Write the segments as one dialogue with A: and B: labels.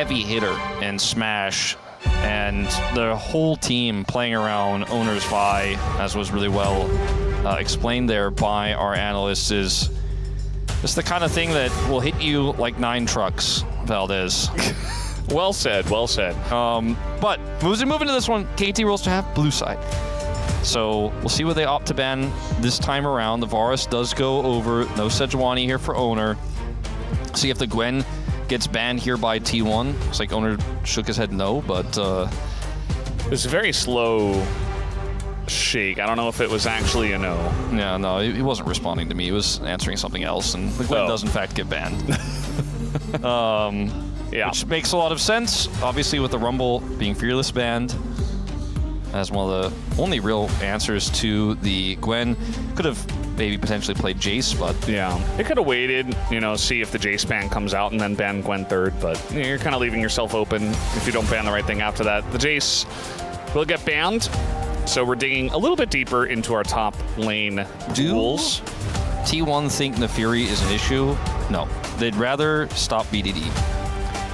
A: heavy hitter in Smash, and the whole team playing around Owner's Vi, as was really well explained there by our analysts, is it's the kind of thing that will hit you like 9 trucks, Valdez.
B: Well said, well said.
A: But moving into this one, KT rolls to have blue side. So we'll see what they opt to ban this time around. The Varus does go over. No Sejuani here for Owner. See if the Gwen gets banned here by T1. Looks like Owner shook his head no, but...
B: It was a very slow shake. I don't know if it was actually a no.
A: Yeah, no, he wasn't responding to me. He was answering something else, and the Gwen does in fact get banned.
B: Yeah.
A: Which makes a lot of sense. Obviously with the Rumble being Fearless banned as one of the only real answers to the Gwen. Could have maybe potentially played Jace, but...
B: Yeah, it could have waited, you know, see if the Jace ban comes out and then ban Gwen third, but you know, you're kind of leaving yourself open if you don't ban the right thing after that. The Jace will get banned, so we're digging a little bit deeper into our top lane duels.
A: T1 think Nefiri is an issue? No. They'd rather stop BDD.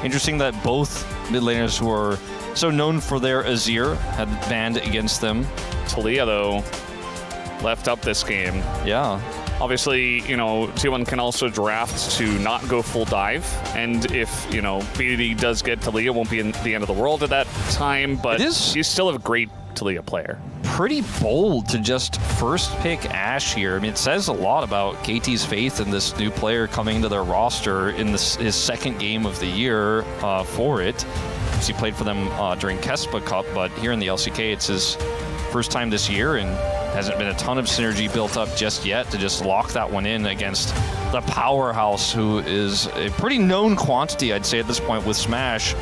A: Interesting that both mid laners who are so known for their Azir had banned against them.
B: Taliyah, though, left up this game.
A: Yeah.
B: Obviously, you know, T1 can also draft to not go full dive, and if, you know, BDD does get Taliyah, won't be in the end of the world at that time, but he's still a great Taliyah player.
A: Pretty bold to just first pick Ashe here. I mean, it says a lot about KT's faith in this new player coming to their roster in his second game of the year for it. He played for them during Kespa Cup, but here in the LCK, it's his first time this year, and hasn't been a ton of synergy built up just yet to just lock that one in against the powerhouse, who is a pretty known quantity, I'd say, at this point with Smash.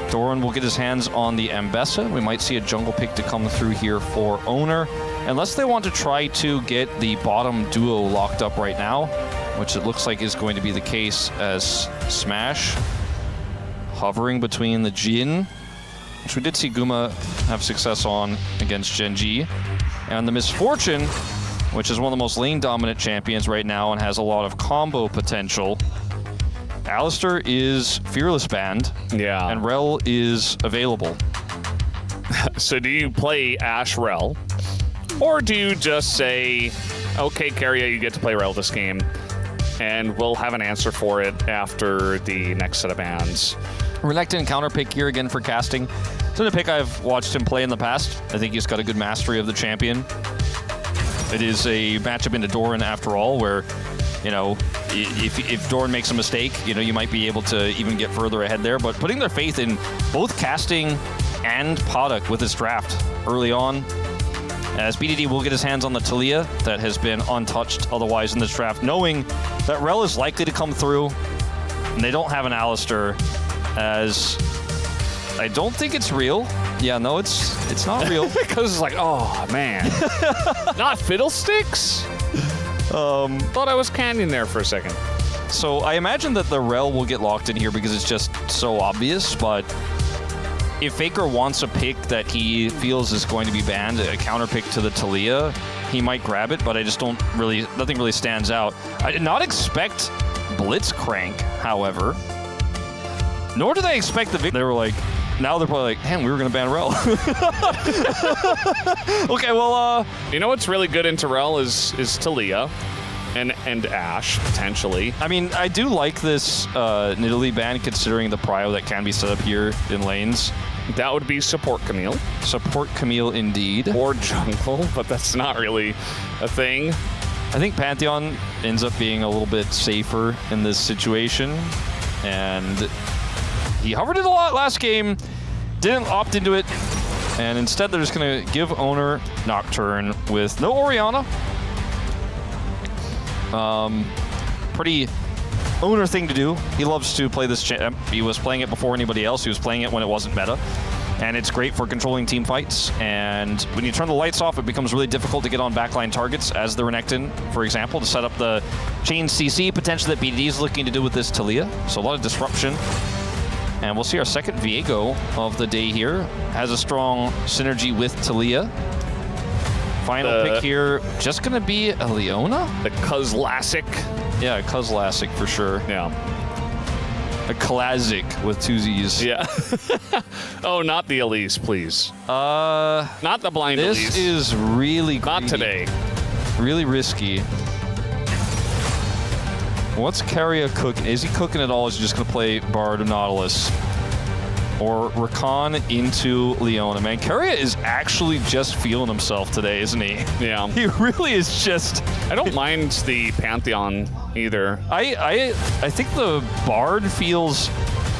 A: Doran will get his hands on the Ambessa. We might see a jungle pick to come through here for Owner, unless they want to try to get the bottom duo locked up right now, which it looks like is going to be the case, as Smash hovering between the Jhin, which we did see Guma have success on against Genji, and the Misfortune, which is one of the most lane-dominant champions right now and has a lot of combo potential. Alistar is Fearless banned, and Rel is available.
B: So do you play Ashe Rel, or do you just say, okay, Keria, you get to play Rel this game, and we'll have an answer for it after the next set of bans?
A: Reluctant counter pick here again for casting. It's a pick I've watched him play in the past. I think he's got a good mastery of the champion. It is a matchup into Doran after all, where, you know, if Doran makes a mistake, you know, you might be able to even get further ahead there. But putting their faith in both casting and Paddock with his draft early on, as BDD will get his hands on the Taliyah that has been untouched otherwise in this draft, knowing that Rel is likely to come through, and they don't have an Alistar, as I don't think it's real. Yeah, no, it's not real.
B: Because it's like, oh, man. Not Fiddlesticks? Thought I was canyon there for a second.
A: So I imagine that the Rel will get locked in here because it's just so obvious, but if Faker wants a pick that he feels is going to be banned, a counter pick to the Taliyah, he might grab it, but I just nothing really stands out. I did not expect Blitzcrank, however. Nor did I expect the victory. They were like, now they're probably like, damn, we were going to ban Rel. Okay, well,
B: you know what's really good into Rel is Taliyah and Ashe, potentially.
A: I mean, I do like this Nidalee ban, considering the prio that can be set up here in lanes.
B: That would be support Camille.
A: Support Camille, indeed.
B: Or jungle, but that's not really a thing.
A: I think Pantheon ends up being a little bit safer in this situation, and he hovered it a lot last game, didn't opt into it, and instead they're just going to give Owner Nocturne with no Orianna. Pretty Owner thing to do. He loves to play this champ. He was playing it before anybody else. He was playing it when it wasn't meta. And it's great for controlling team fights. And when you turn the lights off, it becomes really difficult to get on backline targets, as the Renekton, for example, to set up the chain CC potential that BDD is looking to do with this Taliyah. So a lot of disruption. And we'll see our second Viego of the day here. Has a strong synergy with Taliyah. Final pick here, just going to be a Leona?
B: The Cuzlassic.
A: Yeah, Cuzlassic for sure.
B: Yeah.
A: A classic with 2 Z's.
B: Yeah. Oh, not the Elise, please. Not the blind
A: this
B: Elise.
A: This is really greedy.
B: Not today.
A: Really risky. What's Keria cooking? Is he cooking at all? Is he just going to play Bard of Nautilus? Or Rakan into Leona? Man, Keria is actually just feeling himself today, isn't he?
B: Yeah.
A: He really is just...
B: I don't mind the Pantheon either.
A: I think the Bard feels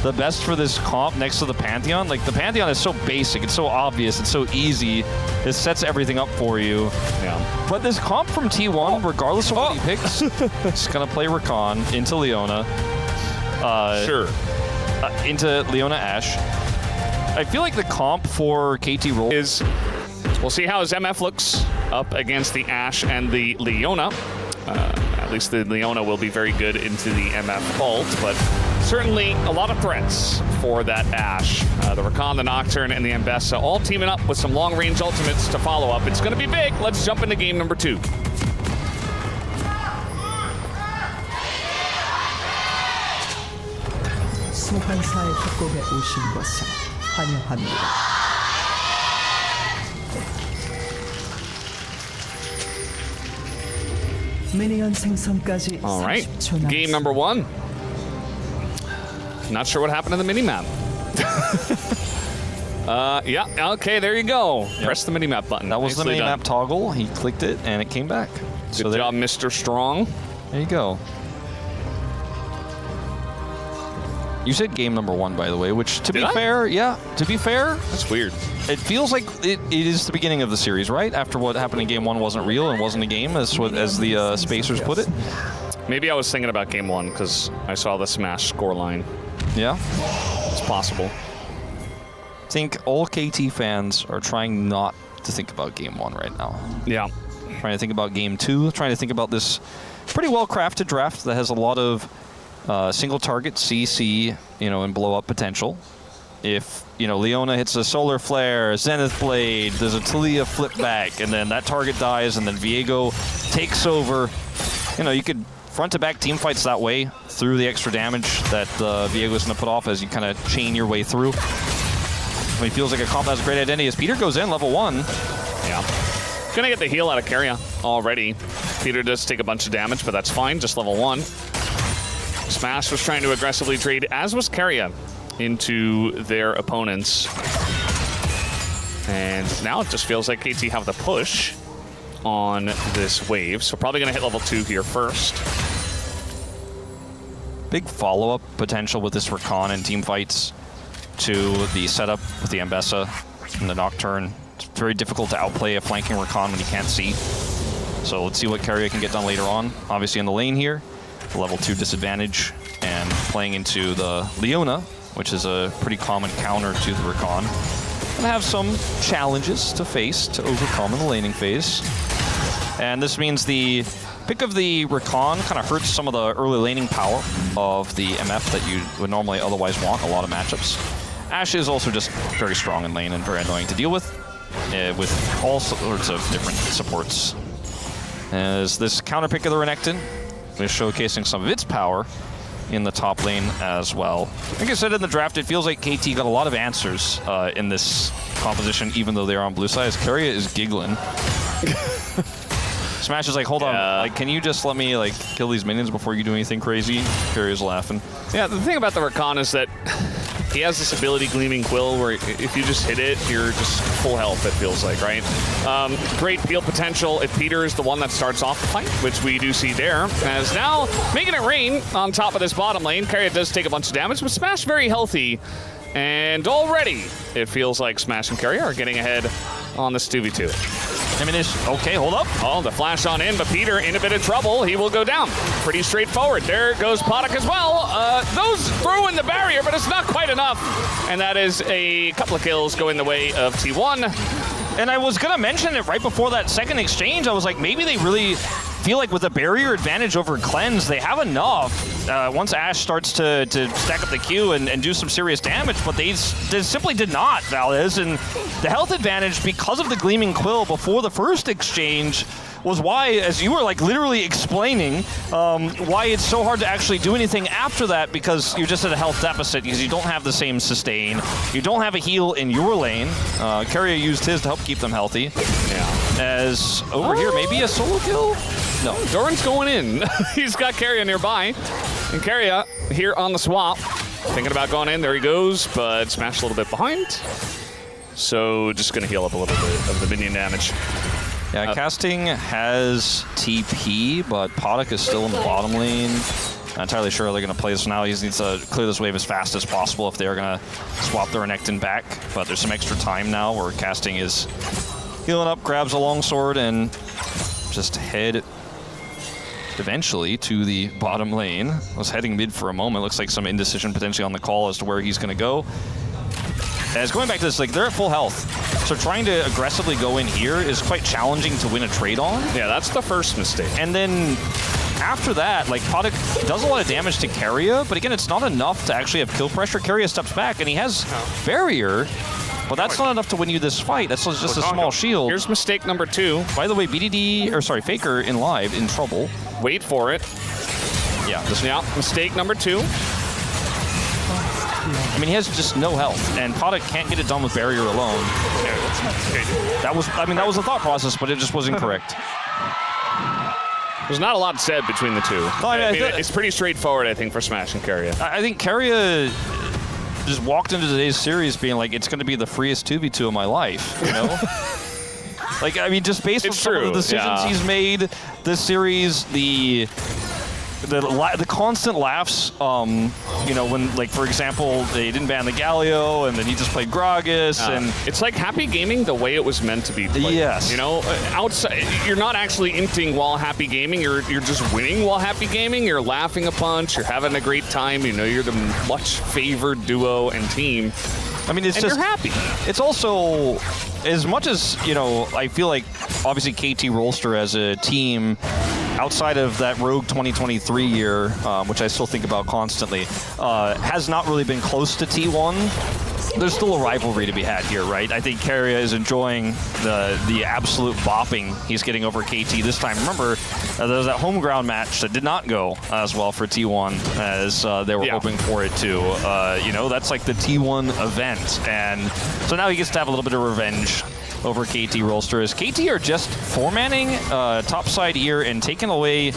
A: the best for this comp next to the Pantheon. Like, the Pantheon is so basic, it's so obvious, it's so easy. It sets everything up for you.
B: Yeah.
A: But this comp from T1, regardless of what he picks, is going to play Rakan into Leona.
B: Sure.
A: Into Leona Ashe. I feel like the comp for KT Roll
B: is, we'll see how his MF looks up against the Ashe and the Leona. At least the Leona will be very good into the MF ult, but certainly a lot of threats for that Ashe. The Rakan, the Nocturne, and the Ambessa all teaming up with some long-range ultimates to follow up. It's going to be big. Let's jump into game number 2.
C: 소환사의 협곡에 오신 것을 환영합니다. 미니언 생성까지
B: All right,
C: 30초
B: game number 1. Not sure what happened to the mini-map. Yeah, okay, there you go.
A: Yep.
B: Press the mini-map button.
A: That was
B: Nicely
A: the mini-map toggle. He clicked it, and it came back.
B: Good job, Mr. Strong.
A: There you go. You said game number 1, by the way, which, to be fair,
B: That's weird.
A: it feels like it is the beginning of the series, right? After what happened in game 1 wasn't real and wasn't a game, as the Spacers put it.
B: Maybe I was thinking about game 1 because I saw the Smash scoreline.
A: Yeah.
B: It's possible.
A: I think all KT fans are trying not to think about game 1 right now.
B: Yeah.
A: Trying to think about game 2, trying to think about this pretty well-crafted draft that has a lot of single target CC, and blow up potential. If, Leona hits a Solar Flare, Zenith Blade, there's a Talia flip back, and then that target dies, and then Viego takes over. You could front-to-back team fights that way through the extra damage that Viego's going to put off as you kind of chain your way through. He feels like a comp that has a great identity as Peter goes in, level 1.
B: Yeah. Gonna get the heal out of Keria already. Peter does take a bunch of damage, but that's fine, just level 1. Smash was trying to aggressively trade, as was Keria, into their opponents. And now it just feels like KT have the push on this wave. So probably going to hit level 2 here first.
A: Big follow-up potential with this Rakan and team fights to the setup with the Ambessa and the Nocturne. It's very difficult to outplay a flanking Rakan when you can't see. So let's see what Keria can get done later on. Obviously in the lane here, the level 2 disadvantage, and playing into the Leona, which is a pretty common counter to the Rakan. Gonna have some challenges to face to overcome in the laning phase. And this means the pick of the Rakan kind of hurts some of the early laning power of the MF that you would normally otherwise want in a lot of matchups. Ashe is also just very strong in lane and very annoying to deal with all sorts of different supports. As this counter pick of the Renekton is showcasing some of its power in the top lane as well. Like I said in the draft, it feels like KT got a lot of answers in this composition, even though they're on blue side. Keria is giggling. Smash is like, hold on, like, can you just let me kill these minions before you do anything crazy? Keria's laughing. Yeah,
B: the thing about the Rakan is that he has this ability, Gleaming Quill, where if you just hit it, you're just full health, it feels like, right? Great peel potential if Peter is the one that starts off the fight, which we do see there. As now, making it rain on top of this bottom lane. Keria does take a bunch of damage, but Smash very healthy. And already, it feels like Smash and Keria are getting ahead on this 2v2.
A: I mean, okay, hold up.
B: Oh, the flash on in, but Peter in a bit of trouble. He will go down. Pretty straightforward. There goes Potok as well. Those throw in the barrier, but it's not quite enough. And that is a couple of kills going the way of T1.
A: And I was going to mention it right before that second exchange. I was like, maybe they really feel like with a barrier advantage over Cleanse, they have enough once Ashe starts to stack up the Q and do some serious damage, but they simply did not, Valdez. And the health advantage, because of the Gleaming Quill before the first exchange, was why, as you were like literally explaining, why it's so hard to actually do anything after that, because you're just at a health deficit because you don't have the same sustain. You don't have a heal in your lane. Keria used his to help keep them healthy.
B: Yeah.
A: As over here, maybe a solo kill? No.
B: Doran's going in. He's got Keria nearby. And Keria here on the swap. Thinking about going in. There he goes, but Smash a little bit behind. So just going to heal up a little bit of the minion damage.
A: Yeah, Casting has TP, but Podok is still in the bottom lane. Not entirely sure how they're going to play this now. He needs to clear this wave as fast as possible if they're going to swap the Renekton back. But there's some extra time now where Casting is healing up, grabs a longsword, and just head eventually to the bottom lane. Was heading mid for a moment. Looks like some indecision potentially on the call as to where he's going to go. As going back to this, like, they're at full health, so trying to aggressively go in here is quite challenging to win a trade on.
B: Yeah, that's the first mistake.
A: And then after that, like, Podok does a lot of damage to Keria, but again, it's not enough to actually have kill pressure. Keria steps back, and he has barrier, but that's not enough to win you this fight. That's just a small shield.
B: Here's mistake number 2.
A: By the way, Faker in live in trouble.
B: Wait for it.
A: Yeah,
B: mistake number 2.
A: I mean, he has just no health, and Podok can't get it done with barrier alone. That was the thought process, but it just was incorrect.
B: There's not a lot said between the two.
A: No, I mean,
B: it's pretty straightforward, I think, for Smash and Keria.
A: I think Keria just walked into today's series being like, it's going to be the freest 2v2 of my life, you know? Like, I mean, just based on some of the decisions he's made this series, the constant laughs, you know, when, like, for example, they didn't ban the Galio, and then he just played Gragas, and
B: it's like happy gaming the way it was meant to be played.
A: Yes.
B: You know, outside, you're not actually inting while happy gaming. You're just winning while happy gaming. You're laughing a bunch. You're having a great time. You know, you're the much favored duo and team.
A: I mean, you're happy. It's also, as much as, you know, I feel like obviously KT ROLSTER as a team, outside of that Rogue 2023 year, which I still think about constantly, has not really been close to T1. There's still a rivalry to be had here, right? I think Keria is enjoying the absolute bopping he's getting over KT this time. Remember, there was that home ground match that did not go as well for T1 as they were hoping for it to. You know, that's like the T1 event. And so now he gets to have a little bit of revenge over KT ROLSTER, as KT are just 4-manning topside here and taking away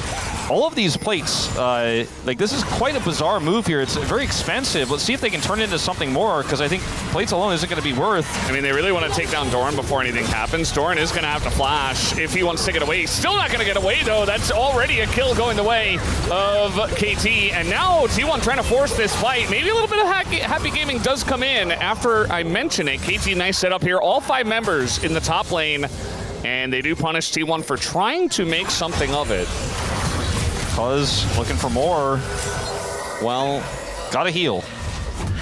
A: all of these plates. Like, this is quite a bizarre move here. It's very expensive. Let's see if they can turn it into something more, because I think plates alone isn't going to be worth.
B: I mean, they really want to take down Doran before anything happens. Doran is going to have to flash if he wants to get away. He's still not going to get away, though. That's already a kill going the way of KT. And now T1 trying to force this fight. Maybe a little bit of happy gaming does come in after I mention it. KT, nice setup here. All 5 members in the top lane, and they do punish T1 for trying to make something of it.
A: Cuz looking for more. Well, gotta heal.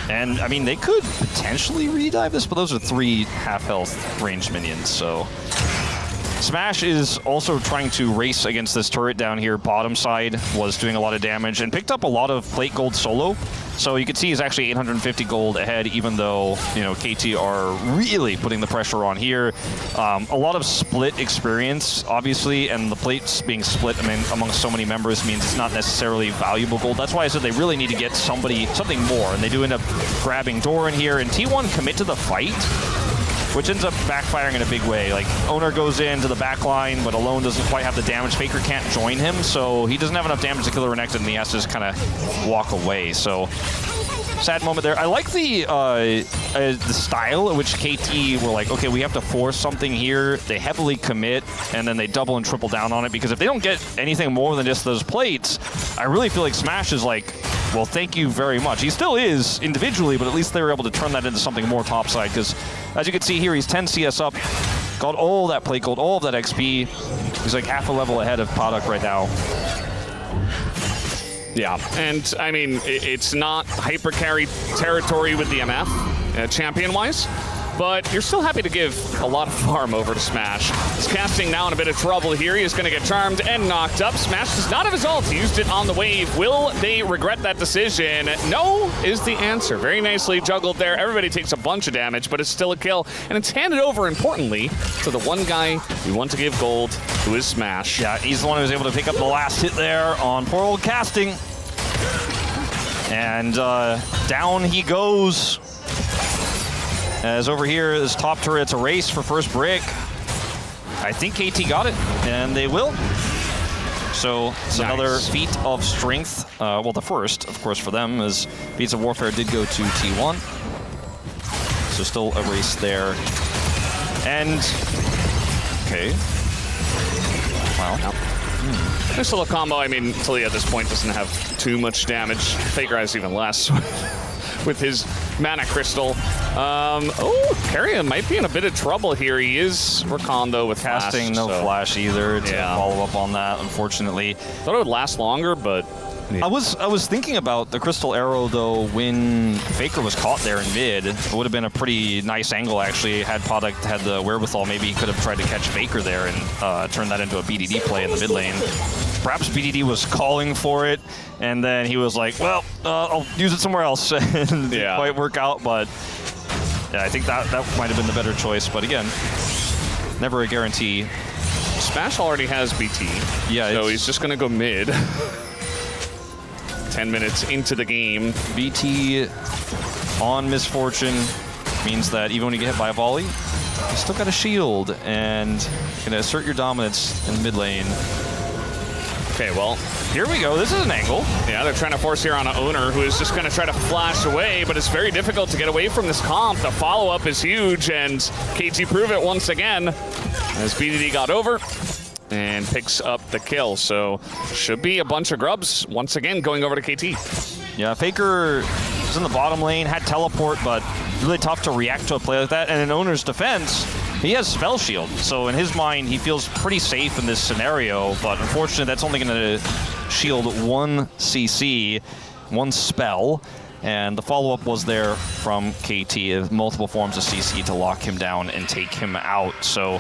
A: And I mean, they could potentially redive this, but those are 3 half-health ranged minions, so. Smash is also trying to race against this turret down here. Bottom side was doing a lot of damage and picked up a lot of plate gold solo. So you can see he's actually 850 gold ahead, even though, you know, KT are really putting the pressure on here. A lot of split experience, obviously, and the plates being split amongst so many members means it's not necessarily valuable gold. That's why I said they really need to get something more, and they do end up grabbing Doran here, and T1 commit to the fight, which ends up backfiring in a big way. Like, Owner goes into the back line, but alone doesn't quite have the damage. Faker can't join him, so he doesn't have enough damage to kill the Renekton, and he has to just kind of walk away. So, sad moment there. I like the style at which KT were like, okay, we have to force something here. They heavily commit, and then they double and triple down on it, because if they don't get anything more than just those plates, I really feel like Smash is like, well, thank you very much. He still is individually, but at least they were able to turn that into something more topside, because as you can see here, he's 10 CS up, got all that plate gold, all of that XP. He's like half a level ahead of Podok right now.
B: Yeah, and I mean, it's not hyper carry territory with the MF, champion-wise, but you're still happy to give a lot of farm over to Smash. He's casting now in a bit of trouble here. He's going to get charmed and knocked up. Smash does not have his ult. He used it on the wave. Will they regret that decision? No is the answer. Very nicely juggled there. Everybody takes a bunch of damage, but it's still a kill. And it's handed over, importantly, to the one guy we want to give gold, who is Smash.
A: Yeah, he's the one who was able to pick up the last hit there on poor old casting. And down he goes. As over here, this top turret's a race for first brick. I think KT got it, and they will. So it's another feat of strength. Well, the first, of course, for them, as Beats of Warfare did go to T1. So still a race there. And, okay. Wow.
B: Nice little combo. I mean, Tilly at this point doesn't have too much damage. Faker has even less with his mana crystal. Oh, Carrion might be in a bit of trouble here. He is recon though with
A: casting,
B: flash,
A: no flash either to
B: yeah.
A: follow up on that, unfortunately.
B: Thought it would last longer, but
A: I was thinking about the crystal arrow though when Faker was caught there in mid. It would have been a pretty nice angle actually. Had Product had the wherewithal, maybe he could have tried to catch Faker there and turn that into a BDD play in the mid lane. Perhaps BDD was calling for it, and then he was like, well, I'll use it somewhere else. And it didn't quite work out, but yeah, I think that might have been the better choice. But again, never a guarantee.
B: Smash already has BT,
A: yeah,
B: so he's just going to go mid. 10 minutes into the game.
A: BT on Misfortune means that even when you get hit by a volley, you still got a shield and gonna assert your dominance in the mid lane.
B: Okay, well,
A: here we go. This is an angle.
B: Yeah, they're trying to force here on an owner who is just going to try to flash away, but it's very difficult to get away from this comp. The follow-up is huge, and KT prove it once again as BDD got over and picks up the kill. So should be a bunch of grubs once again going over to KT.
A: Yeah, Faker is in the bottom lane, had teleport, but really tough to react to a play like that. And in Owner's defense, he has Spell Shield, so in his mind, he feels pretty safe in this scenario, but unfortunately, that's only going to shield one CC, one spell, and the follow-up was there from KT, multiple forms of CC to lock him down and take him out. So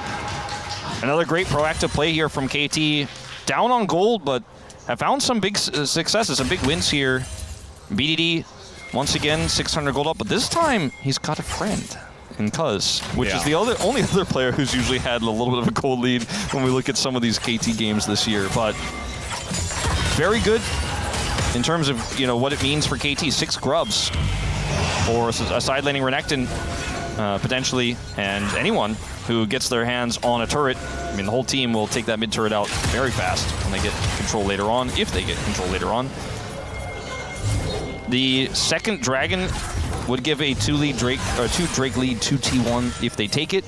A: another great proactive play here from KT, down on gold, but have found some big successes, some big wins here. BDD, once again, 600 gold up, but this time, he's got a friend. And Cuz, which is the only other player who's usually had a little bit of a gold lead when we look at some of these KT games this year. But very good in terms of, you know, what it means for KT. 6 grubs for a side laning Renekton, potentially, and anyone who gets their hands on a turret. I mean, the whole team will take that mid turret out very fast when they get control later on, if they get control later on. The second dragon would give a 2 Drake lead to T1 if they take it.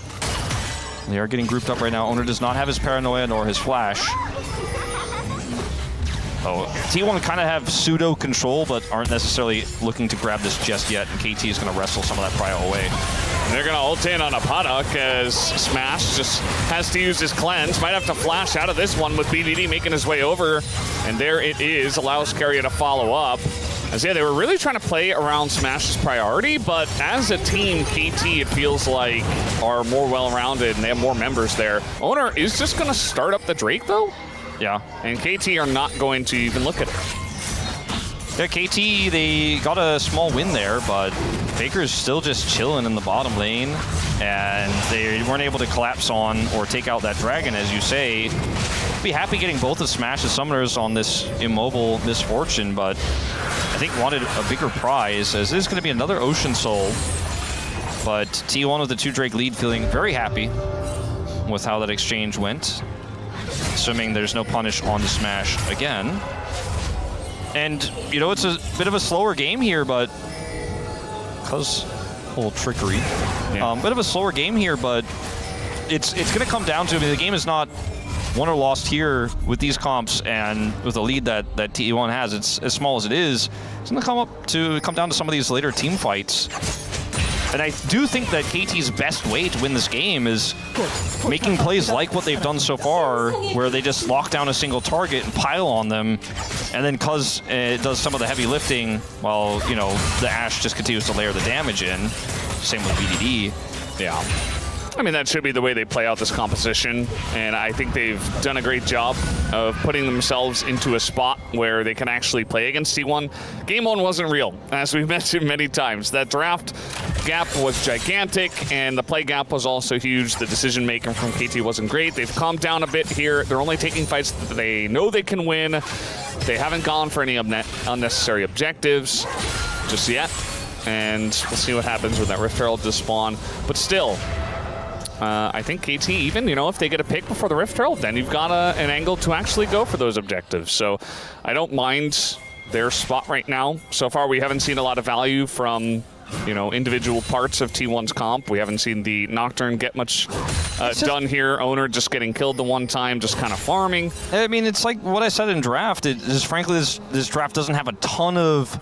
A: They are getting grouped up right now. Owner does not have his paranoia nor his flash. Oh, T1 kind of have pseudo control, but aren't necessarily looking to grab this just yet. And KT is going to wrestle some of that prio away.
B: And they're going to ult in on a Paddock as Smash just has to use his cleanse. Might have to flash out of this one with BDD making his way over. And there it is, allows Carrier to follow up. As yeah, they were really trying to play around Smash's priority, but as a team, KT, it feels like, are more well-rounded and they have more members there. Owner is just going to start up the Drake, though?
A: Yeah.
B: And KT are not going to even look at it.
A: Yeah, KT, they got a small win there, but Faker's still just chilling in the bottom lane, and they weren't able to collapse on or take out that dragon, as you say. Be happy getting both of Smash's summoners on this immobile Misfortune, but I think wanted a bigger prize, as it is going to be another Ocean Soul. But T1 with the 2 Drake lead feeling very happy with how that exchange went, assuming there's no punish on the Smash again. And, you know, it's a bit of a slower game here, but because a little trickery.
B: Yeah.
A: Bit of a slower game here, but it's going to come down to, I mean, the game is not won or lost here with these comps, and with the lead that T1 has, it's as small as it is. It's going to come down to some of these later team fights. And I do think that KT's best way to win this game is making plays like what they've done so far, where they just lock down a single target and pile on them, and then Cuz does some of the heavy lifting while, you know, the Ashe just continues to layer the damage in. Same with BDD.
B: Yeah. I mean, that should be the way they play out this composition, and I think they've done a great job of putting themselves into a spot where they can actually play against T1. Game 1 wasn't real, as we've mentioned many times. That draft gap was gigantic, and the play gap was also huge. The decision-making from KT wasn't great. They've calmed down a bit here. They're only taking fights that they know they can win. They haven't gone for any unnecessary objectives just yet, and we'll see what happens when that Rift Herald does spawn. But still, I think KT, even, if they get a pick before the Rift Herald, then you've got an angle to actually go for those objectives. So I don't mind their spot right now. So far, we haven't seen a lot of value from, individual parts of T1's comp. We haven't seen the Nocturne get much done here. Owner just getting killed the one time, just kind of farming.
A: I mean, it's like what I said in draft. Frankly, this draft doesn't have a ton of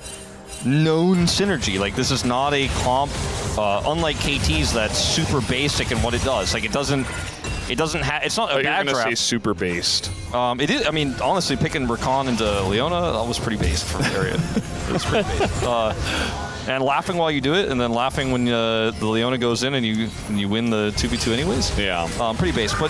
A: known synergy. Like, this is not a comp, unlike KT's, that's super basic in what it does. Like, it doesn't have, it's not a bad draft.
B: You're gonna say super based.
A: It is, I mean, honestly, picking Rakan into Leona, that was pretty based for the area. It was pretty based. And laughing while you do it, and then laughing when the Leona goes in and you win the 2v2 anyways.
B: Yeah.
A: Pretty base. But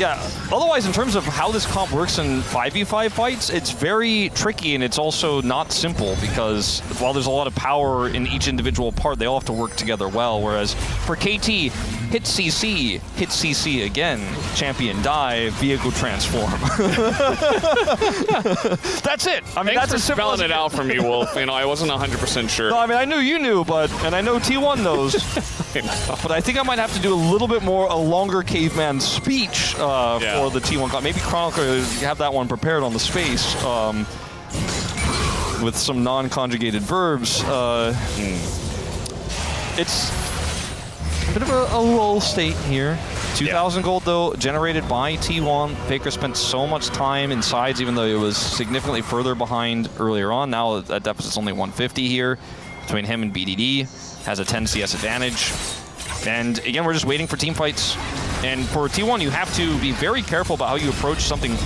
A: yeah, otherwise, in terms of how this comp works in 5v5 fights, it's very tricky, and it's also not simple, because while there's a lot of power in each individual part, they all have to work together well. Whereas for KT, hit CC again, champion die, vehicle transform. That's it. I mean,
B: Thanks
A: that's
B: for
A: as simple
B: spelling it out for me, Wolf. I wasn't 100% sure.
A: No, I mean, I knew you knew, and I know T1 knows. But I think I might have to do a little bit more, a longer caveman speech for the T1 comp. Maybe Chronicle have that one prepared on the space with some non-conjugated verbs. It's a bit of a lull state here. 2,000 gold, though, generated by T1. Faker spent so much time in sides, even though it was significantly further behind earlier on. Now that deficit's only 150 here between him and BDD. Has a 10 CS advantage. And again, we're just waiting for team fights. And for T1, you have to be very careful about how you approach something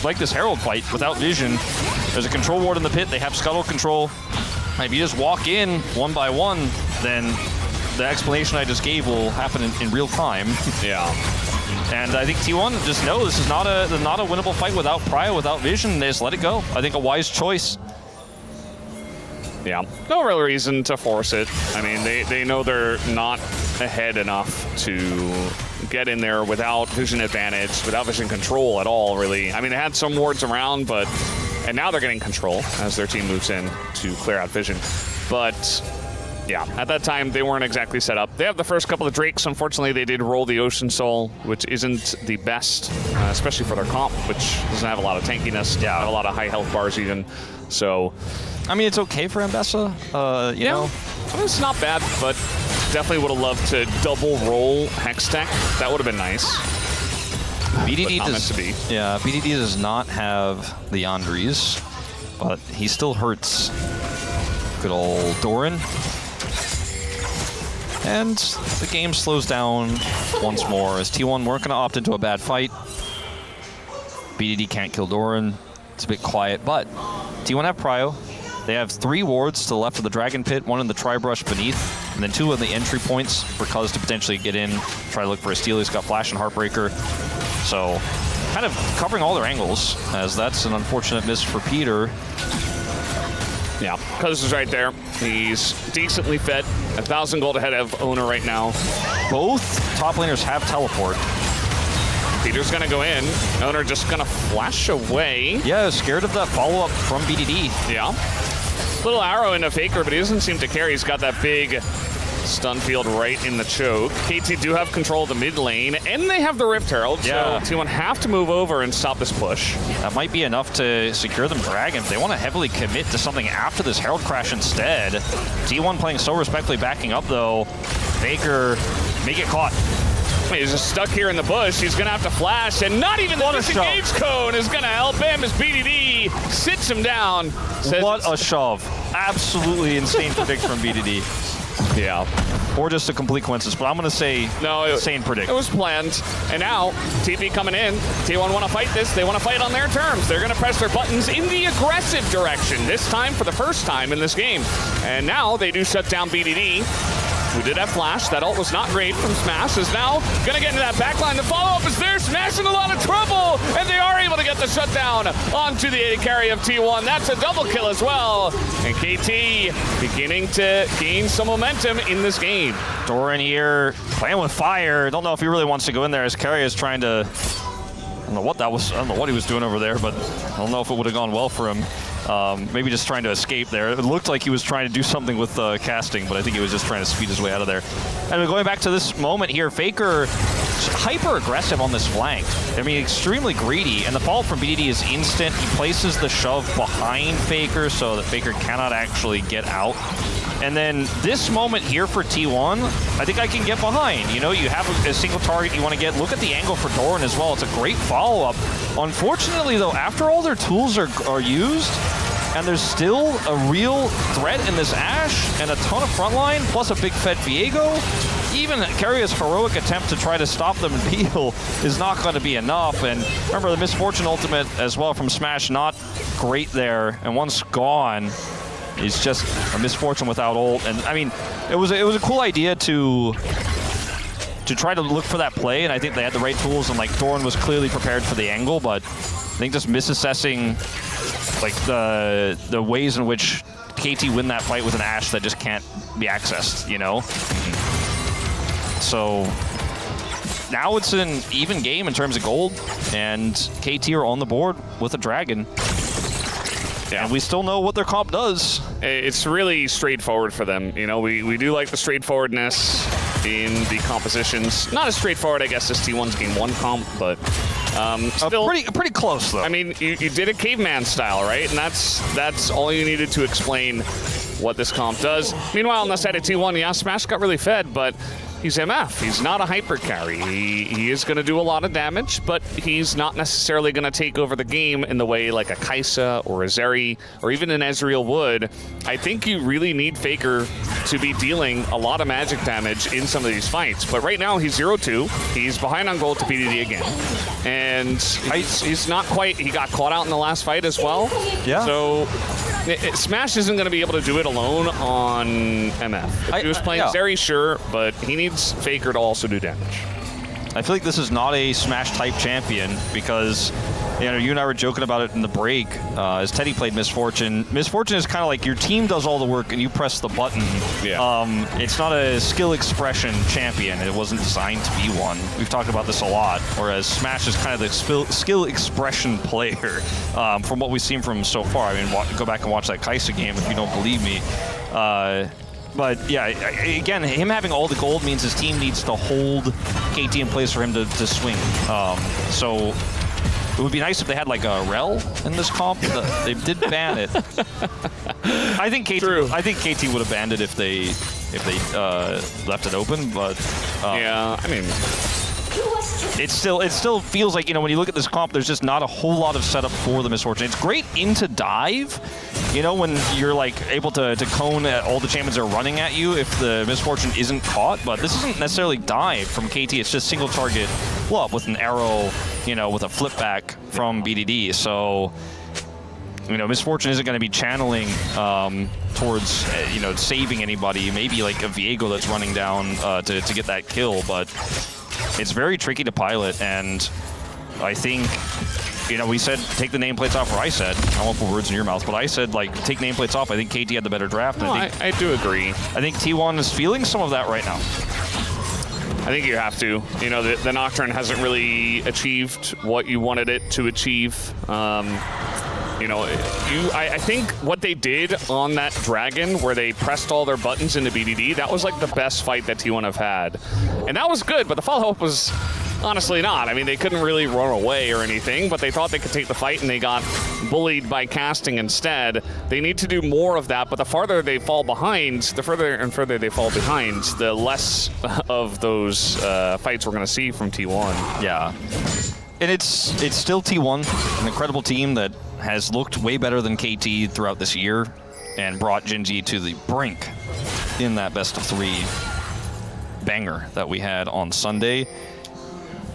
A: like this Herald fight without vision. There's a control ward in the pit. They have scuttle control. And if you just walk in one by one, then the explanation I just gave will happen in real time.
B: Yeah.
A: And I think T1 just know this is not a winnable fight without Prio, without vision. They just let it go. I think a wise choice.
B: Yeah, no real reason to force it. I mean, they know they're not ahead enough to get in there without vision advantage, without vision control at all, really. I mean, they had some wards around, and now they're getting control as their team moves in to clear out vision. But yeah, at that time, they weren't exactly set up. They have the first couple of Drakes. Unfortunately, they did roll the Ocean Soul, which isn't the best, especially for their comp, which doesn't have a lot of tankiness, have a lot of high health bars even. So,
A: I mean, it's okay for Ambessa, you know.
B: I mean, it's not bad, but definitely would have loved to double roll Hex Tech. That would have been nice.
A: BDD does not have the Andres, but he still hurts good old Doran. And the game slows down once more as T1 weren't going to opt into a bad fight. BDD can't kill Doran. It's a bit quiet, but T1 have Prio. They have 3 wards to the left of the Dragon Pit, 1 in the Tri-Brush beneath, and then 2 in the entry points for Cuz to potentially get in, try to look for a steal. He's got Flash and Heartbreaker. So, kind of covering all their angles, as that's an unfortunate miss for Peter.
B: Yeah, Cuz is right there. He's decently fed. 1,000 gold ahead of Owner right now.
A: Both top laners have teleport.
B: Peter's gonna go in. Owner just gonna flash away.
A: Yeah, scared of that follow-up from BDD.
B: Yeah. Little arrow into Faker, but he doesn't seem to care. He's got that big stun field right in the choke. KT do have control of the mid lane, and they have the Rift Herald, so T1 have to move over and stop this push.
A: That might be enough to secure them Dragon. They want to heavily commit to something after this Herald crash instead. T1 playing so respectfully, backing up though. Faker may get caught.
B: He's just stuck here in the bush. He's gonna have to flash, and not even the disengage cone is gonna help him as BDD sits him down.
A: What a shove. Absolutely insane predict from BDD.
B: Yeah.
A: Or just a complete coincidence, but I'm going to say insane predict.
B: It was planned. And now, TP coming in. T1 want to fight this. They want to fight on their terms. They're going to press their buttons in the aggressive direction, this time for the first time in this game. And now they do shut down BDD. who did have flash. That ult was not great from Smash, is now gonna get into that backline. The follow-up is there, Smash in a lot of trouble, and they are able to get the shutdown onto the AD carry of T1. That's a double kill as well, and KT beginning to gain some momentum in this game.
A: Doran here playing with fire. Don't know if he really wants to go in there as Carry is trying to, I don't know what that was, I don't know what he was doing over there, but I don't know if it would have gone well for him. Maybe just trying to escape there. It looked like he was trying to do something with casting, but I think he was just trying to speed his way out of there. And going back to this moment here, Faker hyper aggressive on this flank. I mean, extremely greedy, and the follow from BDD is instant. He places the shove behind Faker so that Faker cannot actually get out. And then this moment here for T1, I think I can get behind. You know, you have a single target you want to get. Look at the angle for Doran as well. It's a great follow-up. Unfortunately, though, after all their tools are used, and there's still a real threat in this Ashe and a ton of frontline, plus a big fed Viego, even Carrier's heroic attempt to try to stop them and peel is not going to be enough. And remember, the Misfortune ultimate as well from Smash, not great there. And once gone, it's just a Misfortune without ult. And I mean, it was a cool idea to try to look for that play, and I think they had the right tools, and like Doran was clearly prepared for the angle, but I think just misassessing like the ways in which KT win that fight with an Ashe that just can't be accessed, you know? So now it's an even game in terms of gold, and KT are on the board with a dragon. Yeah. And we still know what their comp does.
B: It's really straightforward for them. You know, we do like the straightforwardness in the compositions. Not as straightforward, I guess, as T1's Game 1 comp, but still
A: pretty close, though.
B: I mean, you did a caveman style, right? And that's all you needed to explain what this comp does. Meanwhile, on the side of T1, yeah, Smash got really fed, but he's MF. He's not a hyper carry. He is going to do a lot of damage, but he's not necessarily going to take over the game in the way like a Kai'Sa or a Zeri or even an Ezreal would. I think you really need Faker to be dealing a lot of magic damage in some of these fights. But right now, he's 0-2. He's behind on gold to BDD again. And he's not quite, he got caught out in the last fight as well.
A: Yeah.
B: So Smash isn't going to be able to do it alone on MF. If he was playing Zeri, sure, but he needs Faker to also do damage.
A: I feel like this is not a Smash-type champion because, you know, you and I were joking about it in the break as Teddy played Misfortune. Misfortune is kind of like your team does all the work and you press the button. Yeah. It's not a skill expression champion. It wasn't designed to be one. We've talked about this a lot, whereas Smash is kind of the skill expression player from what we've seen from him so far. I mean, go back and watch that Kai'Sa game if you don't believe me. But yeah, again, him having all the gold means his team needs to hold KT in place for him to swing. So it would be nice if they had like a Rel in this comp. They did ban it. I think KT would have banned it if they left it open. But
B: yeah, I mean,
A: it still feels like, you know, when you look at this comp, there's just not a whole lot of setup for the Misfortune. It's great into dive, you know, when you're like able to cone at all the champions are running at you if the Misfortune isn't caught, but this isn't necessarily dive from KT. It's just single target blow up with an arrow, you know, with a flip back from BDD. So, you know, Misfortune isn't going to be channeling towards, you know, saving anybody. Maybe like a Viego that's running down to get that kill, but it's very tricky to pilot, and I think, you know, we said take the nameplates off, or I said, I won't put words in your mouth, but I said, like, take nameplates off. I think KT had the better draft.
B: No, I do agree.
A: I think T1 is feeling some of that right now.
B: I think you have to. You know, the Nocturne hasn't really achieved what you wanted it to achieve. You know, I think what they did on that Dragon, where they pressed all their buttons into BDD, that was like the best fight that T1 have had. And that was good, but the follow-up was honestly not. I mean, they couldn't really run away or anything, but they thought they could take the fight, and they got bullied by casting instead. They need to do more of that, but the farther they fall behind, the further and further they fall behind, the less of those fights we're going to see from T1.
A: Yeah. And it's still T1, an incredible team that has looked way better than KT throughout this year and brought Gen.G to the brink in that best-of-3 banger that we had on Sunday.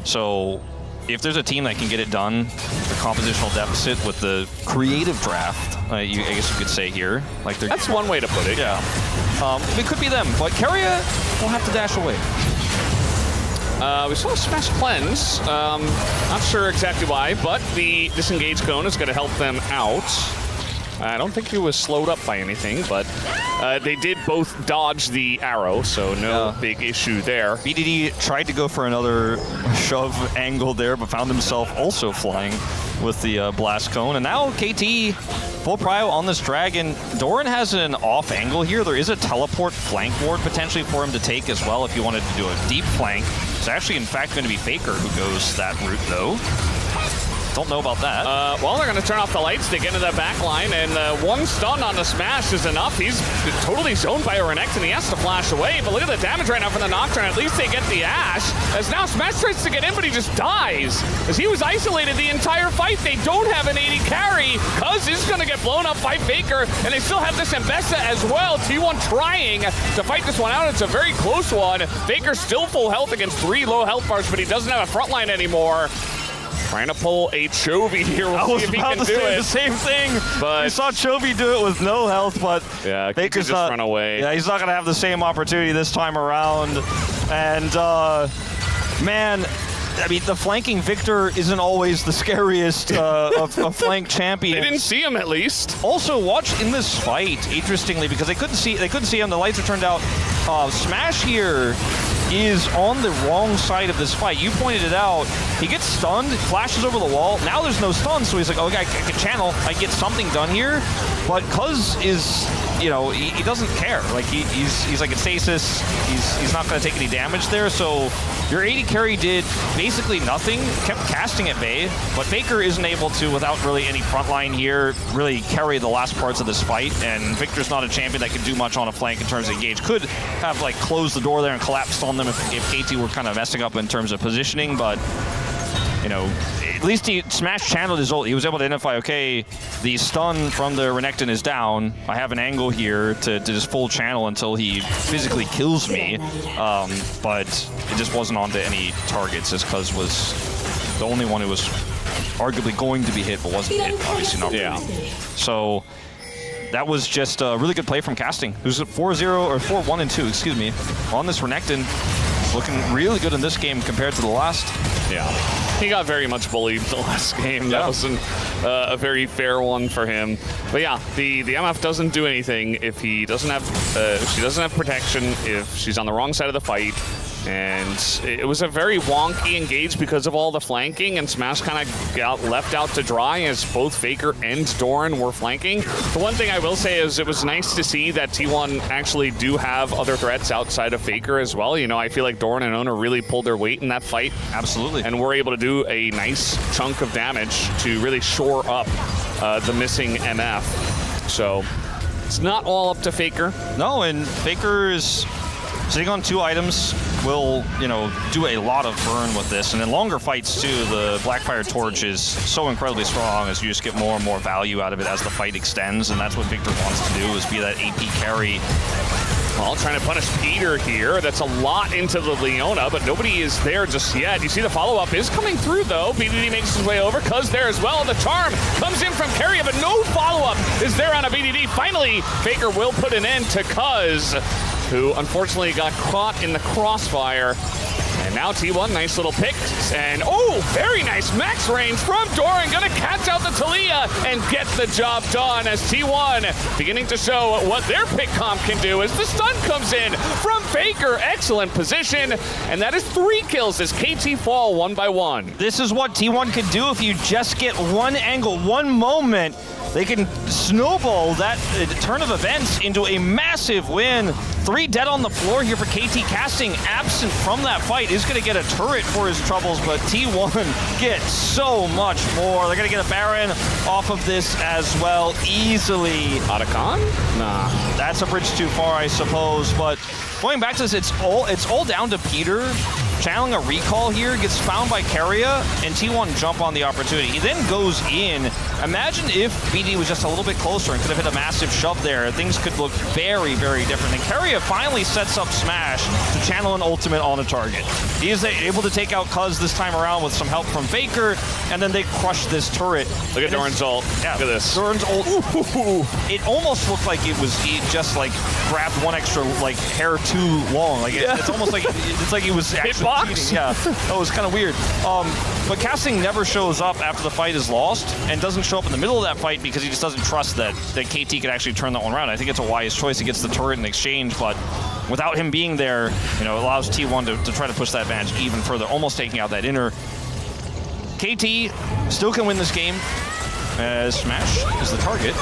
A: So if there's a team that can get it done, the compositional deficit with the creative draft, I guess you could say here. Like
B: That's one way to put it.
A: Yeah. It could be them, but Keria will have to dash away.
B: We saw a Smash Cleanse. Not sure exactly why, but the disengage cone is going to help them out. I don't think he was slowed up by anything, but they did both dodge the arrow, so no big issue there.
A: BDD tried to go for another shove angle there, but found himself also flying with the blast cone. And now KT full prio on this dragon. Doran has an off angle here. There is a teleport flank ward potentially for him to take as well if you wanted to do a deep flank. It's actually, in fact, going to be Faker who goes that route, though. Don't know about that.
B: Well, they're going to turn off the lights to get into that back line, and one stun on the smash is enough. He's totally zoned by a Renekton, and he has to flash away. But look at the damage right now from the Nocturne. At least they get the Ash. As now Smash tries to get in, but he just dies. As he was isolated the entire fight, they don't have an 80 carry. Cuz is going to get blown up by Faker, and they still have this Mbessa as well. T1 trying to fight this one out. It's a very close one. Faker's still full health against 3 low health bars, but he doesn't have a front line anymore. Trying to pull a Chovy here. We'll see if he can do it.
A: The same thing.
B: But
A: we saw Chovy do it with no health, but
B: yeah,
A: Faker's
B: just run away.
A: Yeah, he's not going to have the same opportunity this time around. And man, I mean, the flanking Victor isn't always the scariest of flank champions.
B: They didn't see him at least.
A: Also, watch in this fight, interestingly, because they couldn't see him. The lights are turned out. Smash here is on the wrong side of this fight. You pointed it out. He gets stunned, flashes over the wall. Now there's no stun, so he's like, okay, I can channel. I get something done here. But Cuz is, you know, he doesn't care. Like he's like in stasis. He's not going to take any damage there. So your 80 carry did basically nothing. Kept casting at bay, but Faker isn't able to, without really any front line here, really carry the last parts of this fight. And Victor's not a champion that can do much on a flank in terms of engage. Could have like closed the door there and collapsed on them if KT were kind of messing up in terms of positioning, but you know, at least he Smash channeled his ult. He was able to identify, okay, the stun from the Renekton is down. I have an angle here to just full channel until he physically kills me. But it just wasn't onto any targets, as Cuz was the only one who was arguably going to be hit, but wasn't hit. Obviously not.
B: Yeah.
A: So that was just a really good play from Casting, who's at 4-0 or 4-1-2, excuse me, on this Renekton. Looking really good in this game compared to the last.
B: Yeah, he got very much bullied the last game. That wasn't a very fair one for him. But yeah, the MF doesn't do anything if he doesn't have if she doesn't have protection, if she's on the wrong side of the fight. And it was a very wonky engage because of all the flanking, and Smash kind of got left out to dry as both Faker and Doran were flanking. The one thing I will say is it was nice to see that T1 actually do have other threats outside of Faker as well. You know, I feel like Doran and Ona really pulled their weight in that fight.
A: Absolutely.
B: And were able to do a nice chunk of damage to really shore up the missing MF. So it's not all up to Faker.
A: No, and Faker is sitting on 2 items, will, you know, do a lot of burn with this. And in longer fights, too, the Blackfire Torch is so incredibly strong as you just get more and more value out of it as the fight extends. And that's what Victor wants to do, is be that AP carry.
B: Well, trying to punish Peter here. That's a lot into the Leona, but nobody is there just yet. You see the follow-up is coming through, though. BDD makes his way over. Cuz there as well. The charm comes in from Keria, but no follow-up is there on a BDD. Finally, Faker will put an end to Cuz, who unfortunately got caught in the crossfire. And now T1, nice little pick. And oh, very nice max range from Doran. Gonna catch out the Talia and get the job done as T1 beginning to show what their pick comp can do as the stun comes in from Faker. Excellent position. And that is 3 kills as KT fall 1 by 1.
A: This is what T1 can do if you just get one angle, one moment. They can snowball that turn of events into a massive win. 3 dead on the floor here for KT. Casting, absent from that fight, is going to get a turret for his troubles, but T1 gets so much more. They're going to get a Baron off of this as well, easily.
B: Otacon? Nah.
A: That's a bridge too far, I suppose, but going back to this, it's all down to Peter channeling a recall here, gets found by Keria, and T1 jump on the opportunity. He then goes in. Imagine if BD was just a little bit closer and could have hit a massive shove there. Things could look very, very different. And Keria finally sets up Smash to channel an ultimate on a target. He is able to take out Cuz this time around with some help from Faker, and then they crush this turret.
B: Look at Doran's ult.
A: Yeah,
B: look at this.
A: Doran's ult. Ooh. It almost looked like he just like grabbed one extra like hair too long. Like it's almost like it's like he was actually cheating. Yeah, that was kind of weird. But casting never shows up after the fight is lost, and doesn't show up in the middle of that fight because he just doesn't trust that KT can actually turn that one around. I think it's a wise choice. He gets the turret in exchange, but without him being there, it allows T1 to try to push that advantage even further, almost taking out that inner. KT still can win this game, as Smash is the target.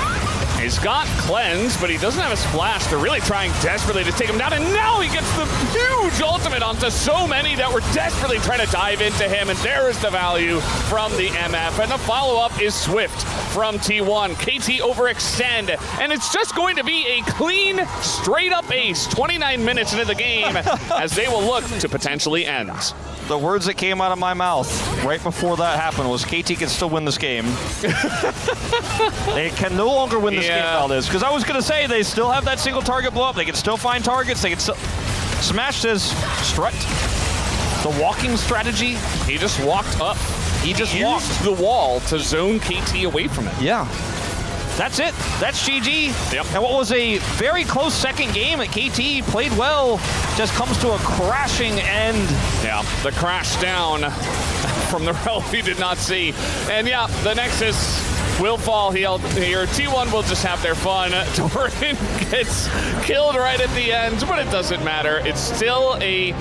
B: He's got Cleanse, but he doesn't have a splash. They're really trying desperately to take him down, and now he gets the huge ultimate onto so many that were desperately trying to dive into him, and there is the value from the MF. And the follow-up is swift from T1. KT overextend, and it's just going to be a clean, straight-up ace 29 minutes into the game as they will look to potentially end.
A: The words that came out of my mouth right before that happened was KT can still win this game. They can no longer win this game now, because I was going to say they still have that single target blow up. They can still find targets. They can still... Smash says strut. The walking strategy.
B: He just walked up. He just walked the wall to zone KT away from it.
A: Yeah. That's it. That's GG.
B: Yep.
A: And what was a very close second game at KT, played well, just comes to a crashing end.
B: Yeah, the crash down from the realm he did not see. And yeah, the Nexus will fall here. T1 will just have their fun. Doran gets killed right at the end, but it doesn't matter. It's still a